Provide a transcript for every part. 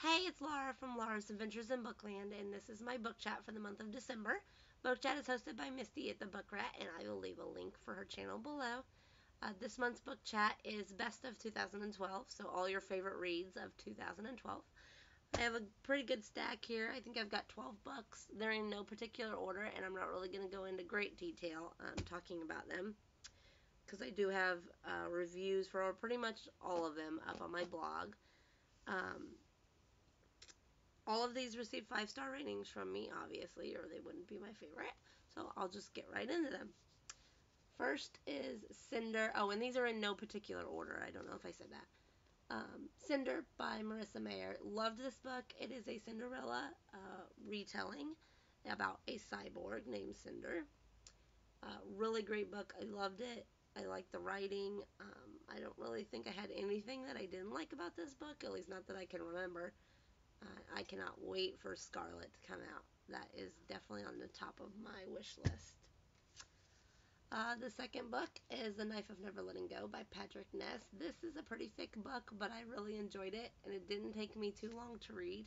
Hey, it's Laura from Laura's Adventures in Bookland, and this is my book chat for the month of December. Book chat is hosted by Misty at the Book Rat, and I will leave a link for her channel below. This month's book chat is Best of 2012, so all your favorite reads of 2012. I have a pretty good stack here. I think I've got 12 books. They're in no particular order, and I'm not really going to go into great detail talking about them because I do have reviews for pretty much all of them up on my blog. All of these received 5-star ratings from me, obviously, or they wouldn't be my favorite. So I'll just get right into them. First is Cinder. Oh, and these are in no particular order. I don't know if I said that. Cinder by Marissa Mayer. Loved this book. It is a Cinderella retelling about a cyborg named Cinder. Really great book. I loved it. I liked the writing. I don't really think I had anything that I didn't like about this book, at least not that I can remember. I cannot wait for Scarlet to come out. That is definitely on the top of my wish list. The second book is The Knife of Never Letting Go by Patrick Ness. This is a pretty thick book, but I really enjoyed it, and it didn't take me too long to read.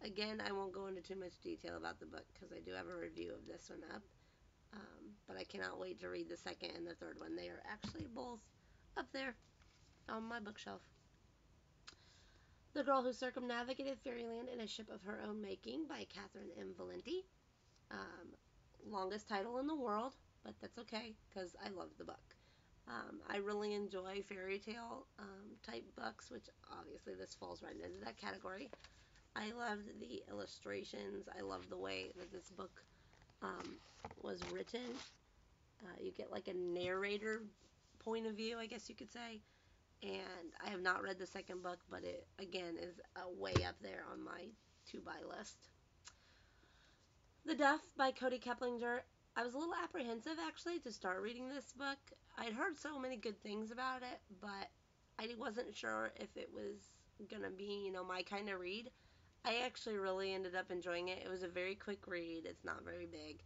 Again, I won't go into too much detail about the book because I do have a review of this one up. But I cannot wait to read the second and the third one. They are actually both up there on my bookshelf. The Girl Who Circumnavigated Fairyland in a Ship of Her Own Making by Catherine M. Valenti. Longest title in the world, but that's okay because I love the book. I really enjoy fairy tale type books, which obviously this falls right into that category. I loved the illustrations. I love the way that this book was written. You get like a narrator point of view, I guess you could say. And I have not read the second book, but it, again, is way up there on my to-buy list. The Duff by Cody Keplinger. I was a little apprehensive, actually, to start reading this book. I'd heard so many good things about it, but I wasn't sure if it was going to be, my kind of read. I actually really ended up enjoying it. It was a very quick read. It's not very big.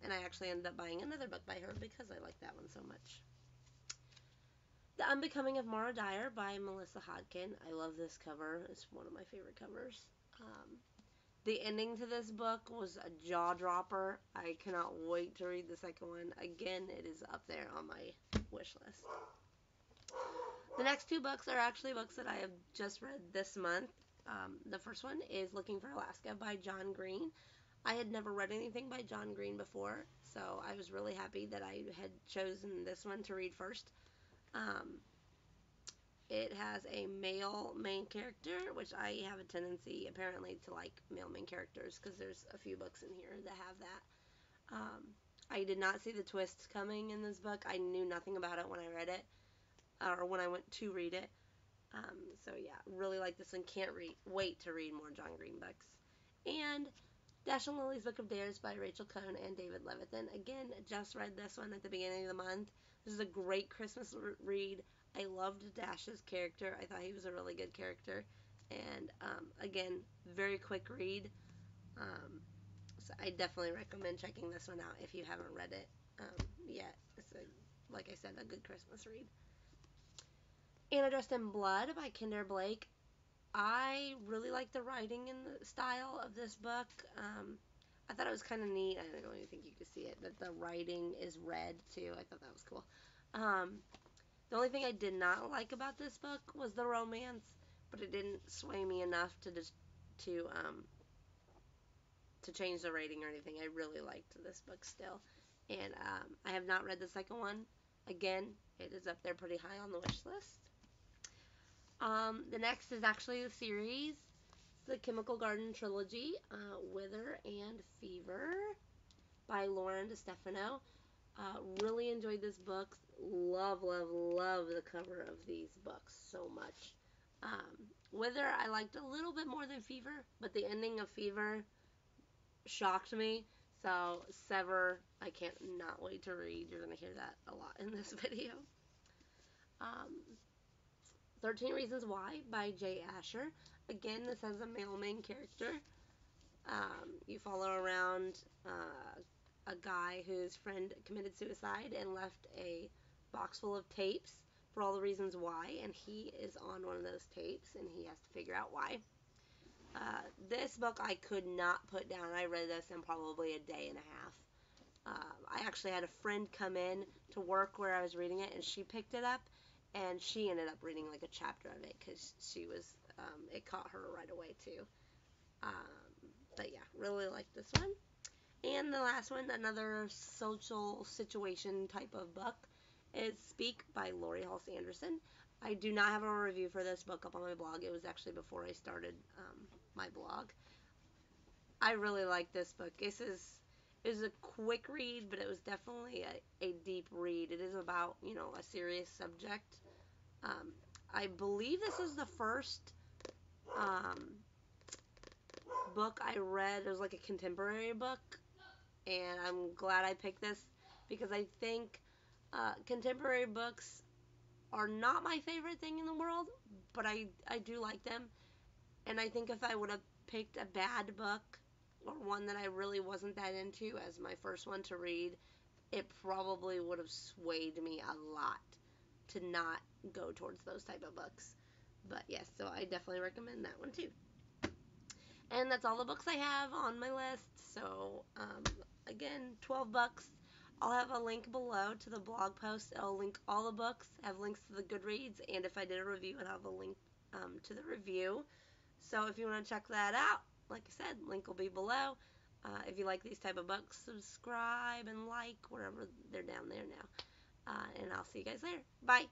And I actually ended up buying another book by her because I like that one so much. The Unbecoming of Mara Dyer by Melissa Hodkin. I love this cover. It's one of my favorite covers. The ending to this book was a jaw dropper. I cannot wait to read the second one. Again, it is up there on my wish list. The next two books are actually books that I have just read this month. The first one is Looking for Alaska by John Green. I had never read anything by John Green before, so I was really happy that I had chosen this one to read first. It has a male main character, which I have a tendency, apparently, to like male main characters, because there's a few books in here that have that. I did not see the twists coming in this book. I knew nothing about it when I read it, or when I went to read it. So yeah, really like this one. Can't wait to read more John Green books. And Dash and Lily's Book of Dares by Rachel Cohn and David Levithan. Again, just read this one at the beginning of the month. This is a great Christmas read. I loved Dash's character. I thought he was a really good character. And again, very quick read. So I definitely recommend checking this one out if you haven't read it yet. It's, like I said, a good Christmas read. Anna Dressed in Blood by Kinder Blake. I really like the writing and the style of this book. I thought it was kind of neat. I don't even think you could see it, that the writing is red too. I thought that was cool. The only thing I did not like about this book was the romance, but it didn't sway me enough to change the rating or anything. I really liked this book still, and I have not read the second one. Again, it is up there pretty high on the wish list. The next is actually a series. It's the Chemical Garden Trilogy, Wither and Fever by Lauren DeStefano. Really enjoyed this book. Love, love, love the cover of these books so much. Wither I liked a little bit more than Fever, but the ending of Fever shocked me. So Sever, I can't not wait to read. You're going to hear that a lot in this video. 13 Reasons Why by Jay Asher. Again, this has a male main character. You follow around a guy whose friend committed suicide and left a box full of tapes for all the reasons why, and he is on one of those tapes, and he has to figure out why. This book I could not put down. I read this in probably a day and a half. I actually had a friend come in to work where I was reading it, and she picked it up, and she ended up reading like a chapter of it because she was, it caught her right away too. But yeah, really like this one. And the last one, another social situation type of book, is Speak by Lori Halse Anderson. I do not have a review for this book up on my blog. It was actually before I started my blog. I really like this book. It was a quick read, but it was definitely a deep read. It is about, a serious subject. Um, I believe this is the first um, book I read. It was like a contemporary book, and I'm glad I picked this because I think contemporary books are not my favorite thing in the world, but I do like them. And I think if I would have picked a bad book or one that I really wasn't that into as my first one to read, it probably would have swayed me a lot to not go towards those type of books. But yes, so I definitely recommend that one too. And that's all the books I have on my list. So again, 12 bucks. I'll have a link below to the blog post. I'll link all the books, have links to the Goodreads, and if I did a review, I'll have a link to the review. So if you want to check that out, like I said, link will be below. If you like these type of books, subscribe and like wherever they're down there now. And I'll see you guys later. Bye.